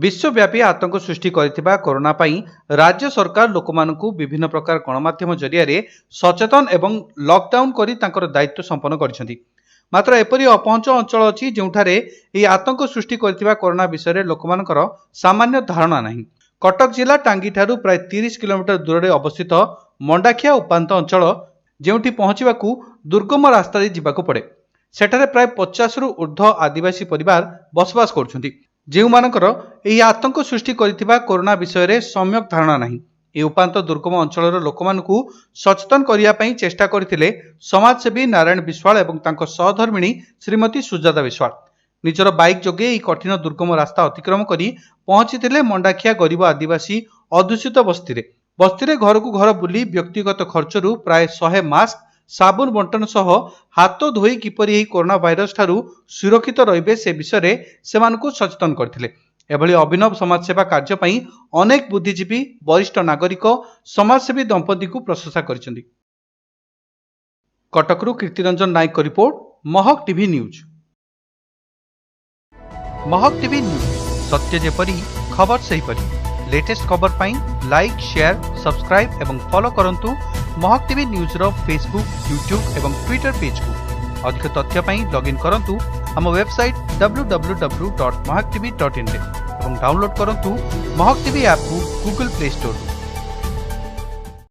विश्वव्यापी आतंक सृष्टि करथिबा कोरोना पई राज्य सरकार लोकमानकु विभिन्न प्रकार गणमाध्यम जरिया सचेतन एवं लॉकडाउन करी तांकर दायित्व संपन्न करिसेंती। मात्र एपरि अपहंच अंचल अछि जेउठारे एही आतंक सृष्टि करथिबा कोरोना विषय लोकमानकर सामान्य धारणा नाही। कटक जिला टांगी ठारू प्राय 30 किलोमीटर दूर अवस्थित मंडाखिया उपांत अंचल जेउठी पहुंचीबाकू दुर्गम रास्ता जिबाकू पड़े। सेठारे प्राय 50 रु ऊर्ध्व आदिवासी परिवार बसवास करुछंती, जेउमानकर एही आतंक सृष्टि करथिबा कोरोना विषय सम्यक धारणा नाही। ए उपांत दुर्गम अंचलर लोकमानकू सचेतन करिया पई चेष्टा करथिले समाजसेवी नारायण विश्वाल एवं तांको सहधर्मिणी श्रीमती सुजाता विश्वाल। निजर बाइक जोगे एही कठिन दुर्गम रास्ता अतिक्रम करी पहुंचीथिले मंडाखिया गरीब आदिवासी अदूषित बस्ती घरकू घर बुली व्यक्तिगत खर्चरू प्राय 100 मास्क साबुन बंटन सह हाथ धोई किपरि एही कोरोना भाइरस ठारू सुरक्षित रहिबे से विषय सेमानकू सचेतन करथिले। एभली अभिनव समाजसेवा कार्य पई अनेक बुद्धिजीवी वरिष्ठ नागरिक समाजसेवी दंपति को प्रशंसा करिसेंती। कटकरू कीर्तिरंजन नायक को रिपोर्ट, महक टीवी न्यूज। महक टीवी न्यूज, सत्य जेपरी खबर सेहीपरी। लेटेस्ट खबर पाई लाइक, शेयर, सब्सक्राइब एवं फॉलो करंतु महक टीवी न्यूज रो फेसबुक, यूट्यूब एवं ट्विटर पेज को। अधिक तथ्य पाई लॉगिन करंतु हम वेबसाइट www.mahaktv.in एवं डाउनलोड करंतु महक टीवी ऐप को गूगल प्ले स्टोर।